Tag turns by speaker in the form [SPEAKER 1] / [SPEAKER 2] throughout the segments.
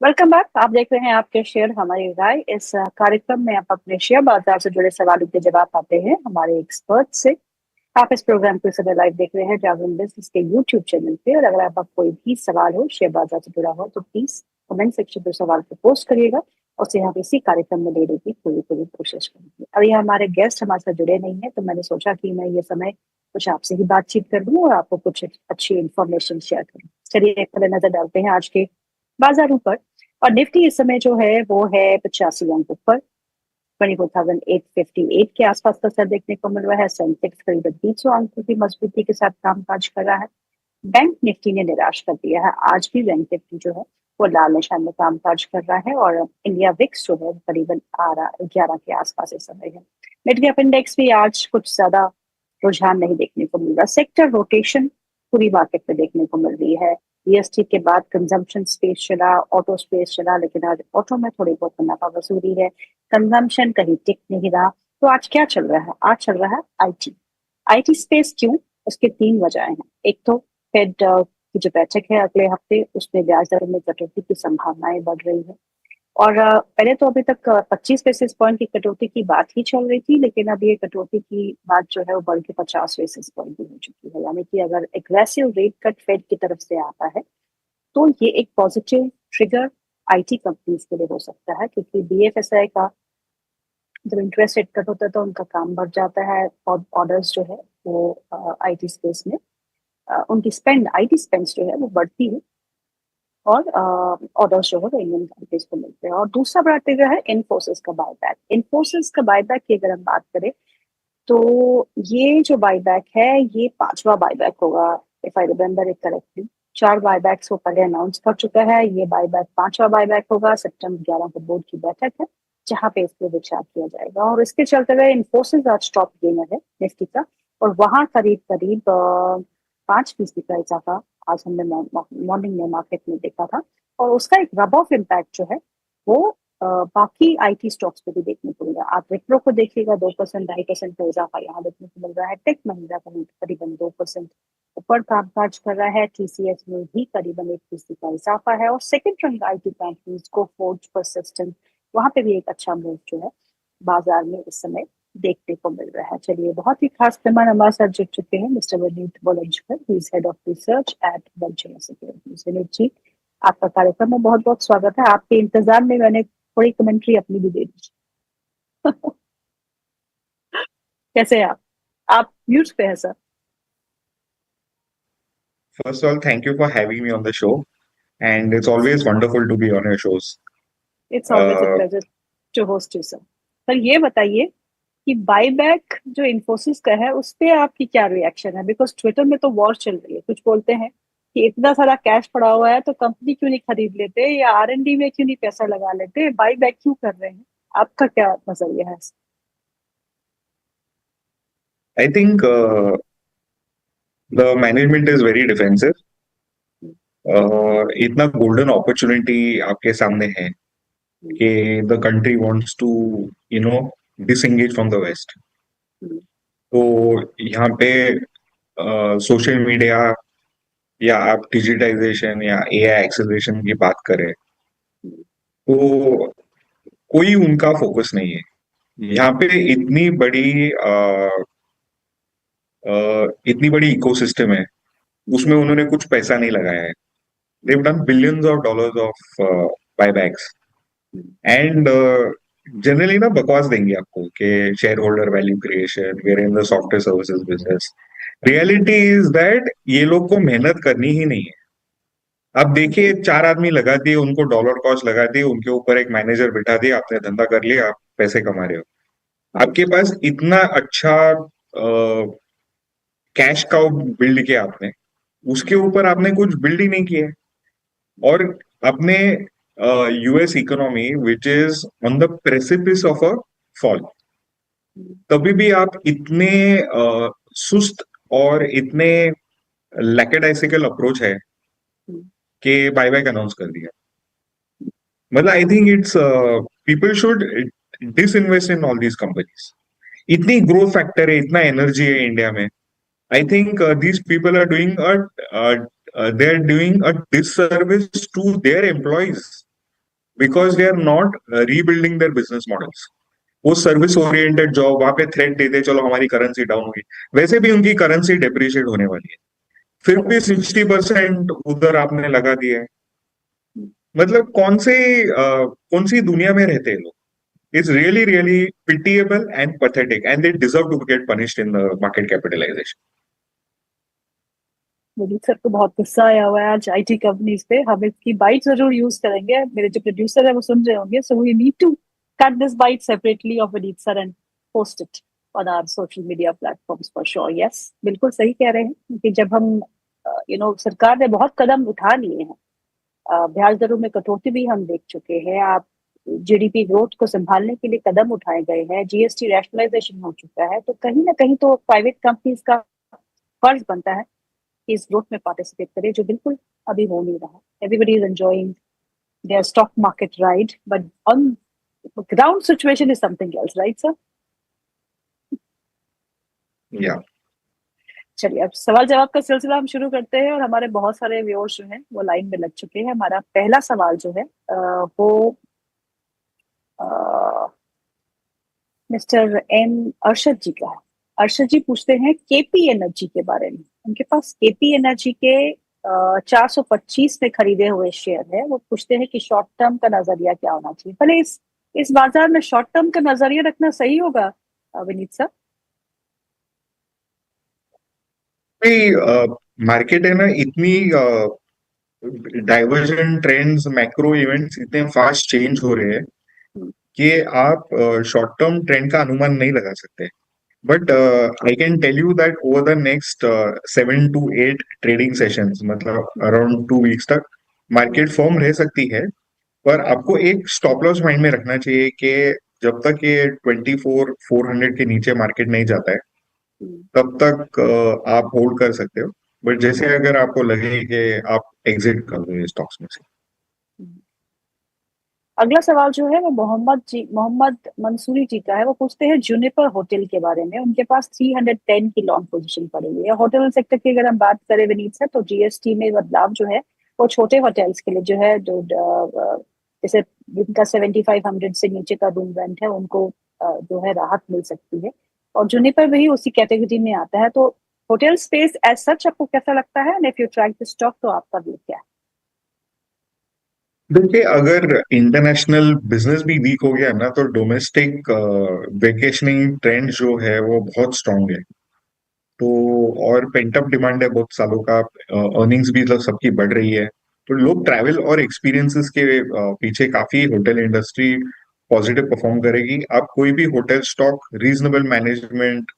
[SPEAKER 1] Welcome back. आप देख रहे हैं आपके शेयर हमारी राय। इस कार्यक्रम में आप अपने शेयर बाजार से जुड़े सवालों के जवाब पाते हैं हमारे एक्सपर्ट से। आप इस प्रोग्राम को इस समय लाइव देख रहे हैं जागरण बिजनेस के यूट्यूब चैनल पे। और अगर आपका कोई भी सवाल हो शेयर बाजार से जुड़ा हो तो प्लीज कमेंट सेक्शन पर सवाल को पोस्ट करिएगा। उसे हम इसी कार्यक्रम में लेने की पूरी पूरी कोशिश करेंगे। अभी हमारे गेस्ट हमारे साथ जुड़े नहीं है तो मैंने सोचा कि मैं ये समय कुछ आपसे ही बातचीत कर लूँ और आपको कुछ अच्छी इन्फॉर्मेशन शेयर करूँ। चलिए एक पहले नजर डालते हैं आज के बाजारों पर। और निफ्टी इस समय जो है वो है 85 अंकों पर, 24,858 के आसपास का सर देखने को मिल रहा है। सेंसेक्स करीबन 300 अंकों की मजबूती के साथ कामकाज कर रहा है। बैंक निफ्टी ने निराश कर दिया है। आज भी बैंक निफ्टी जो है वो लाल निशान में कामकाज कर रहा है। और इंडिया विक्स जो है वो करीबन 11 के आसपास इस समय है। मिड कैप इंडेक्स भी आज कुछ ज्यादा रुझान नहीं देखने को मिल रहा। सेक्टर रोटेशन पूरी मार्केट में देखने को मिल रही है। जीएसटी के बाद कंजम्पशन स्पेस चला, ऑटो स्पेस चला, लेकिन आज ऑटो में थोड़ी बहुत मुनाफा वसूली है। कंजम्पशन कहीं टिक नहीं रहा। तो आज क्या चल रहा है? आज चल रहा है आईटी। आईटी स्पेस क्यों? उसके तीन वजह हैं। एक तो फेड की जो बैठक है अगले हफ्ते, उसमें ब्याज दरों में कटौती की संभावनाएं बढ़ रही है। और पहले तो अभी तक 25 बेसिस पॉइंट की कटौती की बात ही चल रही थी, लेकिन अब ये कटौती की बात जो है वो बढ़ के 50 बेसिस पॉइंट भी हो चुकी है। यानी कि अगर एग्रेसिव रेट कट फेड की तरफ से आता है तो ये एक पॉजिटिव ट्रिगर आईटी कंपनीज के लिए हो सकता है, क्योंकि बीएफएसआई का जब इंटरेस्ट रेट कट होता है तो उनका काम बढ़ जाता है और ऑर्डर्स जो है वो आईटी स्पेस में उनकी स्पेंड आईटी स्पेंड्स जो है वो बढ़ती है और ऑर्डर्स जो है वो इंडियन कंपनीज को मिलते हैं। और दूसरा बड़ा ट्रिगर है इन्फोसिस का बायबैक। इन्फोसिस का बायबैक की अगर हम बात करें तो ये जो बायबैक है ये पांचवा बायबैक होगा, if I remember it correctly. चार बायबैक्स वो पहले अनाउंस कर चुका है, ये बायबैक पांचवा बायबैक होगा। सितंबर 11 को बोर्ड की बैठक है जहां पे इस पर विचार किया जाएगा। और इसके चलते हुए इन्फोसिस आज टॉप गेनर है निफ्टी का। और वहां करीब करीब 5% का इजाफा आज हमने मॉर्निंग में मार्केट में देखा था। और उसका एक रब ऑफ इम्पैक्ट जो है वो बाकी आईटी स्टॉक्स पे भी देखने को मिल रहा है। आप विप्रो को देखिएगा, 2% 2.5% का इजाफा यहाँ देखने को मिल रहा है। टेक महिंद्रा का करीबन 2% ऊपर कामकाज कर रहा है। टीसीएस में भी करीबन 1% का इजाफा है। और सेकंड रैंक आईटी कंपनीज को फोर्ज परसिस्टेंट, वहां पे भी एक अच्छा मूव जो है बाजार में इस समय देखने को मिल रहा है। चलिए, बहुत ही खास मेहमान हमारे साथ जुड़ चुके हैं, mister Vineet Valanjkar, he is head of research at Ventura Securities. Vineet ji, आपका कार्यक्रम में बहुत बहुत स्वागत है। आपके इंतजार में मैंने थोड़ी कमेंट्री अपनी भी दे दी। कैसे हैं आप म्यूट पे है sir.
[SPEAKER 2] First of all, thank you for having me on the show, and it's always wonderful to be on your shows.
[SPEAKER 1] It's always a
[SPEAKER 2] Uh,
[SPEAKER 1] pleasure to host you sir. पर ये बताइए कि buyback जो इन्फोसिस का है उस पे आपकी क्या रिएक्शन है? बिकॉज ट्विटर में तो वॉर चल रही है। कुछ बोलते हैं कि इतना सारा कैश पड़ा हुआ है तो कंपनी क्यों नहीं खरीद लेते, या आरएनडी में क्यों नहीं पैसा लगा लेते, बायबैक क्यों कर रहे हैं? आपका क्या नजरिया है?
[SPEAKER 2] I think the management is very defensive. इतना golden opportunity आपके सामने है कि the country wants to, you know, disengage from the West. तो यहाँ पे सोशल मीडिया या आप डिजिटाइजेशन या एआई एक्सेलरेशन की बात करें तो कोई उनका फोकस नहीं है। यहाँ पे इतनी बड़ी इकोसिस्टम है, उसमें उन्होंने कुछ पैसा नहीं लगाया है। They've done billions of dollars of buybacks and generally ना बकवास देंगे आपको कि share holder value creation, where in the software services business. Reality is that ये लोग को मेहनत करनी ही नहीं है। अब देखिए, चार आदमी लगा दिए, उनको डॉलर कॉस्ट लगा दिए, उनके ऊपर एक मैनेजर बिठा दिया, आपने धंधा कर लिया, आप पैसे कमा रहे हो। आपके पास इतना अच्छा कैश काउ बिल्ड किया आपने, उसके ऊपर आपने कुछ बिल्ड ही नहीं किया है। और अपने US economy which is on the precipice of a fall, तभी भी आप इतने सुस्त और इतने लैकेडाइसिकल अप्रोच है कि बायबैक अनाउंस कर दिया। मतलब I think it's people should disinvest in all these companies. इतनी ग्रोथ फैक्टर है, इतना एनर्जी है इंडिया में। I think these people are doing they're doing a disservice to their employees. Because they are not rebuilding their business models. वो service oriented job, वहां पे threat देते चलो हमारी करेंसी डाउन होगी, वैसे भी उनकी करेंसी डेप्रिशिएट होने वाली है, फिर भी
[SPEAKER 1] करेक्ट।
[SPEAKER 2] 60% उधर आपने लगा दिया है। मतलब कौन सी दुनिया में रहते हैं लोग। It's really really pitiable and pathetic and they deserve to get punished in the market capitalisation.
[SPEAKER 1] Vineet sir को बहुत गुस्सा आया हुआ है आज आईटी कंपनीज पे। हम इसकी बाइट जरूर यूज करेंगे, मेरे जो प्रोड्यूसर है वो सुन रहे होंगे, so we need to cut this bite separately of Vineet sir and post it on our social media platforms for sure. Yes, बिल्कुल सही कह रहे हैं कि जब हम सरकार ने बहुत कदम उठा लिए हैं, ब्याज दरों में कटौती भी हम देख चुके हैं, आप जीडीपी ग्रोथ को संभालने के लिए कदम उठाए गए हैं, जीएसटी रैशनलाइजेशन हो चुका है, तो कहीं ना कहीं तो प्राइवेट कंपनीज का फर्ज बनता है कि इस ग्रोथ में पार्टिसिपेट करे, जो बिल्कुल अभी हो नहीं रहा। Everybody is enjoying there stock market ride, but on ground situation is something else, right sir?
[SPEAKER 2] या
[SPEAKER 1] चलिए, अब सवाल जवाब का सिलसिला हम शुरू करते हैं, और हमारे बहुत सारे व्यूअर्स जो हैं वो लाइन में लग चुके हैं। हमारा पहला सवाल जो है वो मिस्टर एम अरशद जी का है। अरशद जी पूछते हैं केपी एनर्जी के बारे में। उनके पास केपी एनर्जी के 425 में खरीदे हुए शेयर है। वो पूछते हैं कि शॉर्ट टर्म का नजरिया क्या होना चाहिए। पहले इस बाजार में शॉर्ट टर्म का नजरिया रखना सही होगा विनीत सर?
[SPEAKER 2] मार्केट है ना, इतनी डाइवर्जन ट्रेंड्स, मैक्रो इवेंट्स इतने फास्ट चेंज हो रहे हैं
[SPEAKER 1] हम्म,
[SPEAKER 2] कि आप शॉर्ट टर्म ट्रेंड का अनुमान नहीं लगा सकते। But I can tell you that over the next 7 to 8 trading sessions, मतलब अराउंड 2 वीक्स तक मार्केट फॉर्म रह सकती है। पर आपको एक स्टॉप लॉस माइंड में रखना चाहिए कि जब तक ये 24,400 के नीचे मार्केट नहीं जाता है
[SPEAKER 1] हम्म,
[SPEAKER 2] तब तक आप होल्ड कर सकते हो। बट जैसे अगर आपको लगे कि आप एग्जिट कर दो ये स्टॉक्स में से।
[SPEAKER 1] हम्म। अगला सवाल जो है वो मोहम्मद मंसूरी जी का है। वो पूछते हैं जूनिपर होटल के बारे में। उनके पास 310 की लॉन्ग पोजीशन पड़ी हुई है। होटल सेक्टर की अगर हम बात करें विनीत सर, तो जीएसटी में बदलाव जो है वो छोटे होटल्स के लिए जो है, जो जैसे जिनका 7500 से नीचे का रूम रेंट है, उनको जो है राहत मिल सकती है, और जूनिपर भी उसी कैटेगरी में आता है। तो होटल स्पेस एज सच आपको कैसा लगता है? And if you try the stock, तो आपका व्यू क्या है?
[SPEAKER 2] देखिए, अगर इंटरनेशनल बिजनेस भी वीक हो गया ना तो डोमेस्टिक वेकेशनिंग ट्रेंड जो है वो बहुत स्ट्रांग है। तो और पेंटअप डिमांड है बहुत सालों का, अर्निंग्स भी तो सबकी बढ़ रही है, तो लोग ट्रैवल और एक्सपीरियंसेस के पीछे काफी होटल इंडस्ट्री पॉजिटिव परफॉर्म करेगी। आप कोई भी होटल स्टॉक, रीजनेबल मैनेजमेंट,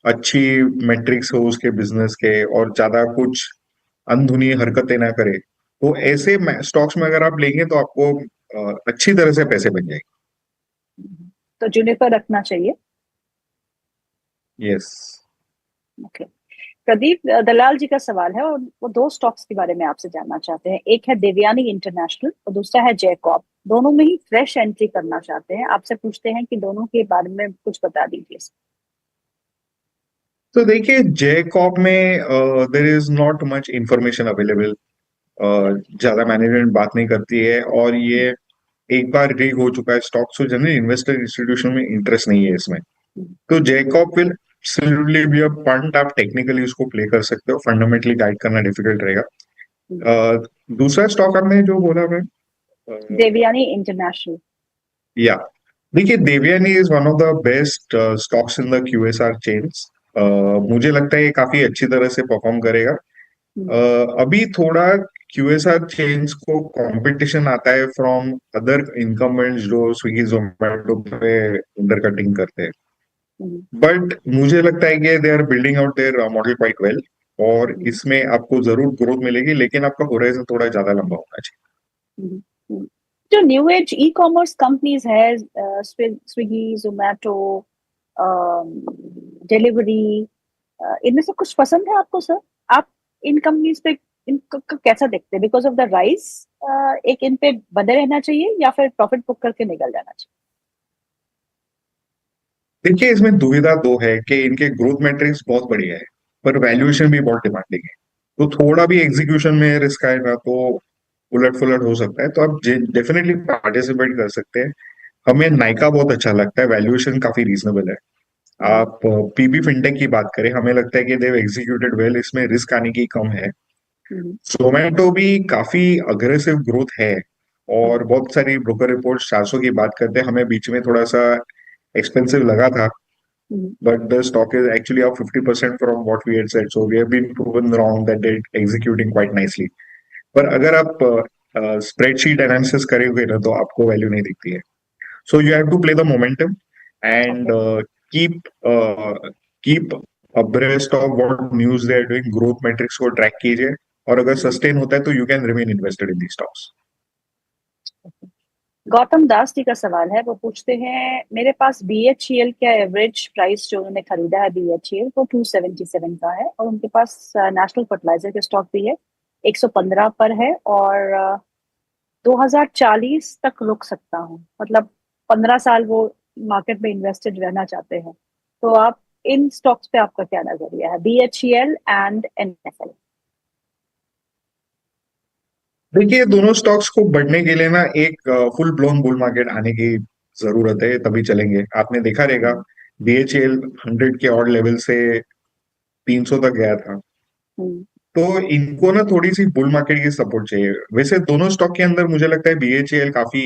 [SPEAKER 2] अच्छी मेट्रिक्स हो उसके बिजनेस के, और ज्यादा कुछ अनधुनी हरकतें ना करे, तो ऐसे स्टॉक्स में अगर आप लेंगे तो आपको अच्छी तरह से पैसे बन जाएंगे।
[SPEAKER 1] तो जूनिपर रखना चाहिए।
[SPEAKER 2] यस।
[SPEAKER 1] ओके। प्रदीप दलाल जी का सवाल है, और वो दो स्टॉक्स के बारे में आपसे जानना चाहते हैं। एक है देवयानी इंटरनेशनल और दूसरा है जैकॉब। दोनों में ही फ्रेश एंट्री करना चाहते हैं। आपसे पूछते हैं कि दोनों के बारे में कुछ बता दीजिए।
[SPEAKER 2] तो देखिए, जेकॉब में there is not much information available. ज्यादा मैनेजमेंट बात नहीं करती है, और ये एक बार रीग हो चुका है स्टॉक, सो जनरल इन्वेस्टर इंस्टीट्यूशन में इंटरेस्ट नहीं है इसमें। तो Jacob will absolutely be a point. आप टेक्निकली उसको प्ले कर सकते हो, फंडामेंटली गाइड करना डिफिकल्ट रहेगा। दूसरा स्टॉक आपने जो बोला मैं,
[SPEAKER 1] देवयानी इंटरनेशनल।
[SPEAKER 2] या देखिए, Devyani is one of the best stocks in the QSR chains. मुझे लगता है ये काफी अच्छी तरह से परफॉर्म करेगा। अभी थोड़ा क्यूएसआर चेन्स को कंपटीशन आता है फ्रॉम अदर इनकम्बेंट्स जो स्विगी जोमेटो पे अंडर कटिंग करते हैं। बट मुझे लगता है कि they are building out their model quite well, और इसमें आपको जरूर ग्रोथ मिलेगी, लेकिन आपका होराइजन थोड़ा ज्यादा लंबा होना चाहिए।
[SPEAKER 1] जो new age e commerce companies है, स्विगी, जोमेटो, डिलीवरी, इनमें से कुछ पसंद है आपको सर? आप इन कंपनीज पे इनको कैसा देखते हैं? बिकॉज ऑफ द राइज, एक इन पे बने रहना चाहिए या फिर प्रॉफिट बुक करके निकल जाना चाहिए?
[SPEAKER 2] देखिए, इसमें दुविधा दो है कि इनके ग्रोथ मैट्रिक्स बहुत बढ़िया है, पर वैल्यूएशन भी बहुत डिमांडिंग है। तो थोड़ा भी एग्जीक्यूशन में रिस्क आएगा तो उलट फुलट हो सकता है, तो आप डेफिनेटली पार्टिसिपेट कर सकते हैं। हमें नाइका बहुत अच्छा लगता है, वैल्यूएशन काफी रीजनेबल है।
[SPEAKER 1] हम्म,
[SPEAKER 2] आप पीबी फिनटेक की बात करें, हमें लगता है कि देव एग्जीक्यूटेड वेल, इसमें रिस्क आने की कम है।
[SPEAKER 1] हम्म,
[SPEAKER 2] जोमेटो भी काफी अग्रेसिव ग्रोथ है, और
[SPEAKER 1] हम्म,
[SPEAKER 2] बहुत सारी ब्रोकर रिपोर्ट 400 की बात करते हैं, हमें बीच में थोड़ा सा एक्सपेंसिव लगा था,
[SPEAKER 1] हम्म,
[SPEAKER 2] but the stock is actually up 50% from what we had said. So we have been proven wrong that they're executing quite nicely. पर
[SPEAKER 1] हम्म,
[SPEAKER 2] अगर आप स्प्रेडशीट एनालिसिस करेंगे ना, तो आपको वैल्यू नहीं दिखती है। So you have to play the momentum
[SPEAKER 1] okay,
[SPEAKER 2] and keep keep abreast of what news they are doing, growth matrix को ट्रैक कीजिए, और अगर
[SPEAKER 1] हम्म,
[SPEAKER 2] सस्टेन होता है तो you can remain invested in the stocks.
[SPEAKER 1] Okay. Gautam Das ji का सवाल है, वो पूछते हैं मेरे पास BHEL का एवरेज प्राइस जो उन्होंने खरीदा है BHEL वो 277 का है, और उनके पास नेशनल फर्टिलाइजर के स्टॉक भी है 115 पर है, और 2040 तक रुक सकता हूँ, मतलब 15 साल वो मार्केट में इन्वेस्टेड रहना चाहते हैं। तो आप इन स्टॉक्स पे आपका क्या नजरिया है, BHEL एंड NFL?
[SPEAKER 2] देखिए, दोनों स्टॉक्स को बढ़ने के लिए ना एक फुल ब्लोन बुल मार्केट आने की जरूरत है, तभी चलेंगे। आपने देखा रहेगा
[SPEAKER 1] हम्म,
[SPEAKER 2] बीएचएल 100 के ऑड लेवल से 300 तक गया था।
[SPEAKER 1] हम्म,
[SPEAKER 2] तो इनको ना थोड़ी सी बुल मार्केट की सपोर्ट चाहिए। वैसे दोनों स्टॉक के अंदर मुझे लगता है बीएचएल काफी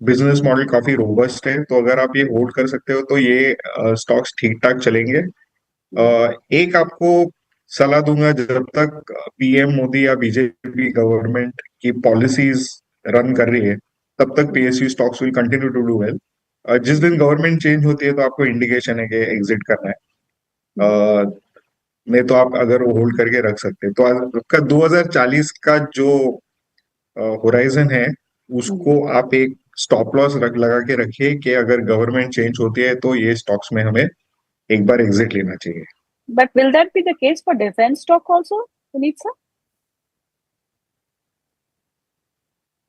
[SPEAKER 2] बिजनेस मॉडल काफी रोबस्ट है, तो अगर आप ये होल्ड कर सकते हो तो ये स्टॉक्स ठीक ठाक चलेंगे।
[SPEAKER 1] हम्म,
[SPEAKER 2] एक आपको सलाह दूंगा, जब तक पीएम मोदी या बीजेपी गवर्नमेंट की पॉलिसीज रन कर रही है, तब तक
[SPEAKER 1] hmm,
[SPEAKER 2] PSU stocks will continue to do well. जिस दिन
[SPEAKER 1] हम्म,
[SPEAKER 2] गवर्नमेंट चेंज होती है तो आपको इंडिकेशन है कि एग्जिट करना है।
[SPEAKER 1] हम्म,
[SPEAKER 2] नहीं तो आप अगर वो होल्ड करके रख सकते हैं, तो आपका 2040 का जो होराइजन है,
[SPEAKER 1] हम्म।
[SPEAKER 2] उसको आप एक स्टॉप लॉस लगा के रखिए कि अगर गवर्नमेंट चेंज होती है तो ये स्टॉक्स में हमें एक बार एग्जिट लेना चाहिए।
[SPEAKER 1] But will that be the case for defense stock also, Puneet sir?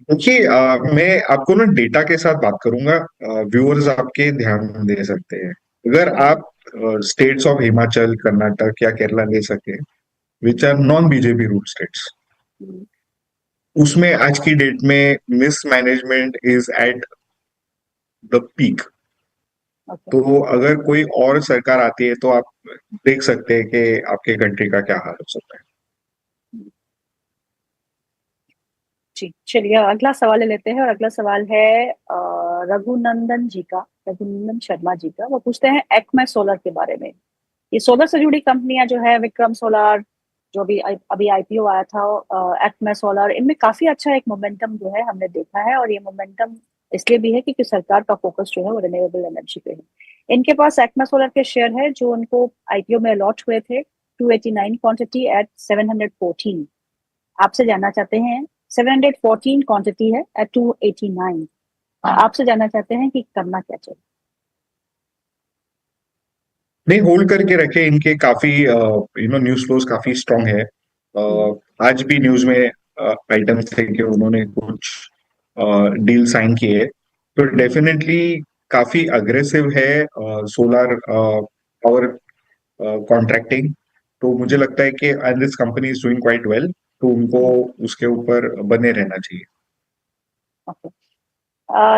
[SPEAKER 2] देखिए, मैं आपको ना डेटा के साथ बात करूंगा, व्यूअर्स आपके ध्यान दे सकते हैं। अगर
[SPEAKER 1] हम्म,
[SPEAKER 2] आप स्टेट्स ऑफ हिमाचल, कर्नाटक या केरला ले सके, which are non BJP rule states,
[SPEAKER 1] hmm,
[SPEAKER 2] उसमें आज की डेट में mismanagement is at the peak.
[SPEAKER 1] Okay,
[SPEAKER 2] तो अगर कोई और सरकार आती है तो आप देख सकते हैं कि आपके कंट्री का क्या हाल हो सकता है।
[SPEAKER 1] जी चलिए अगला सवाल ले लेते हैं, और अगला सवाल है रघुनंदन जी का, रघुनंदन शर्मा जी का। वो पूछते हैं एक्मे सोलर के बारे में। ये सोलर से जुड़ी कंपनियां जो है, विक्रम सोलर जो भी अभी IPO आया था, एक्मे सोलर, इनमें काफी अच्छा एक मोमेंटम जो है हमने देखा है, और ये मोमेंटम इसलिए भी है क्योंकि सरकार का फोकस जो है वो रिन्यूएबल एनर्जी पे है। इनके पास एक्मे सोलर के शेयर है जो उनको IPO में अलॉट हुए थे 289 क्वांटिटी एट 714। आपसे जानना चाहते हैं, 714 क्वांटिटी है एट 289, आपसे जानना चाहते हैं कि करना क्या चाहिए।
[SPEAKER 2] नहीं, होल्ड करके रखे, इनके काफी न्यूज फ्लोज काफी स्ट्रांग है।
[SPEAKER 1] हम्म,
[SPEAKER 2] आज भी न्यूज में आइटम्स थे कि उन्होंने कुछ डील साइन किए, तो
[SPEAKER 1] हम्म,
[SPEAKER 2] डेफिनेटली काफी अग्रेसिव है सोलर पावर कॉन्ट्रैक्टिंग। तो मुझे
[SPEAKER 1] हम्म,
[SPEAKER 2] लगता है कि and this company is doing quite well, तो उनको
[SPEAKER 1] हम्म,
[SPEAKER 2] उसके ऊपर बने रहना चाहिए।
[SPEAKER 1] ओके।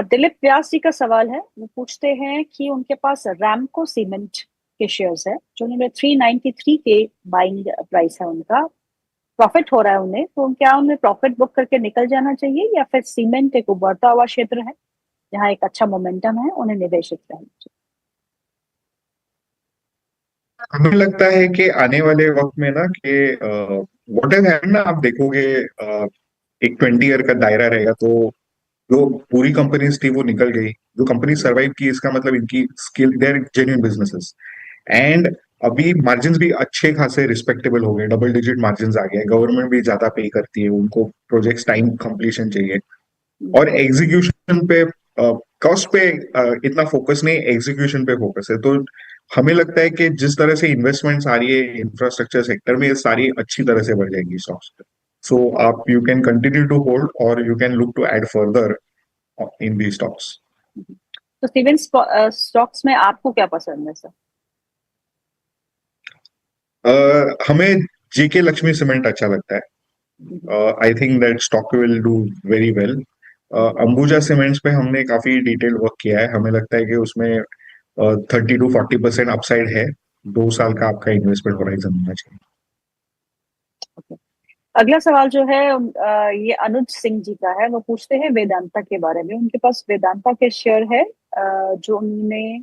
[SPEAKER 1] दिलीप व्यास जी का सवाल है, वो पूछते हैं कि उनके पास रैमको सीमेंट के शेयर्स है जो उन्होंने 393 के बाइंग प्राइस है उनका, प्रॉफिट हो रहा है उन्हें, तो क्या उन्हें प्रॉफिट बुक करके निकल जाना चाहिए, या फिर सीमेंट एक उभरता हुआ क्षेत्र है जहाँ एक अच्छा मोमेंटम है, उन्हें निवेशित रहना चाहिए?
[SPEAKER 2] हमें लगता है कि आने वाले वक्त में ना कि व्हाट इज हैपन ना, आप देखोगे एक 20 ईयर का दायरा रहेगा, तो जो पूरी कंपनीज थी वो निकल गई। जो कंपनी
[SPEAKER 1] हम्म,
[SPEAKER 2] सरवाइव की, इसका मतलब इनकी skill, their genuine businesses. And अभी मार्जिन भी अच्छे खासे रिस्पेक्टेबल हो गए, डबल डिजिट मार्जिन आ गए, गवर्नमेंट भी ज्यादा पे करती है, उनको प्रोजेक्ट्स टाइम कंप्लीशन चाहिए।
[SPEAKER 1] हम्म,
[SPEAKER 2] और एग्जीक्यूशन पे, कॉस्ट पे इतना फोकस नहीं, एग्जीक्यूशन पे फोकस है। तो हमें लगता है कि जिस तरह से इन्वेस्टमेंट्स आ रही है इंफ्रास्ट्रक्चर सेक्टर में, ये सारी अच्छी तरह से बढ़ जाएंगी स्टॉक्स पे। सो आप, you can continue to hold, और you can look to add further in the stocks.
[SPEAKER 1] Hmm. तो स्टीवन स्टॉक्स में आपको क्या पसंद है सर?
[SPEAKER 2] हमें जेके लक्ष्मी सीमेंट अच्छा लगता है। I think that stock will do very well. Ambuja cements पे हमने काफी डिटेल वर्क किया है, हमें लगता है कि उसमें 30 to 40% अपसाइड है। 2 साल का आपका इन्वेस्टमेंट होराइजन होना चाहिए।
[SPEAKER 1] अगला सवाल जो है ये अनुज सिंह जी का है। वो पूछते हैं वेदांता के बारे में। उनके पास वेदांता के शेयर है जो उन्होंने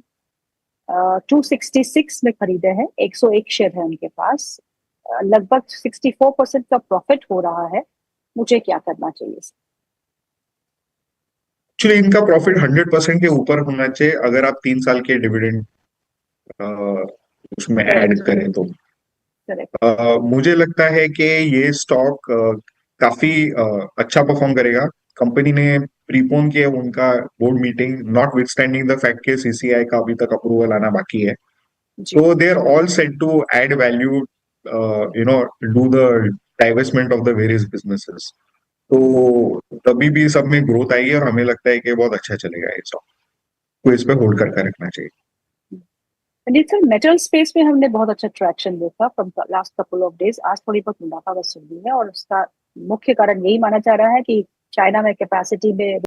[SPEAKER 1] 266 में खरीदे हैं। 101 शेयर है उनके पास। लगभग 64% का प्रॉफिट हो रहा है। मुझे क्या करना चाहिए?
[SPEAKER 2] एक्चुअली इनका प्रॉफिट 100% के ऊपर होना चाहिए अगर आप 3 साल के डिविडेंड उसमें ऐड करें तो।
[SPEAKER 1] करेक्ट।
[SPEAKER 2] मुझे लगता है कि ये स्टॉक काफी अच्छा परफॉर्म करेगा। कंपनी ने प्रीपोन किया उनका board meeting, not withstanding the fact के सीसीआई का अभी तक अप्रूवल आना बाकी है।
[SPEAKER 1] जी।
[SPEAKER 2] So they are all set to add value, do the divestment of the various businesses. तो तभी भी सब में ग्रोथ आएगी और हमें लगता है कि बहुत अच्छा चलेगा ये स्टॉक, तो इस पे होल्ड करके रखना चाहिए।
[SPEAKER 1] पंडित सर, मेटल स्पेस में हमने बहुत अच्छा ट्रैक्शन देखा from last couple of days. आज थोड़ी बहुत मुनाफा वसूली है और उसका मुख्य कारण यही माना जा रहा है कि चाइना में कैपेसिटी में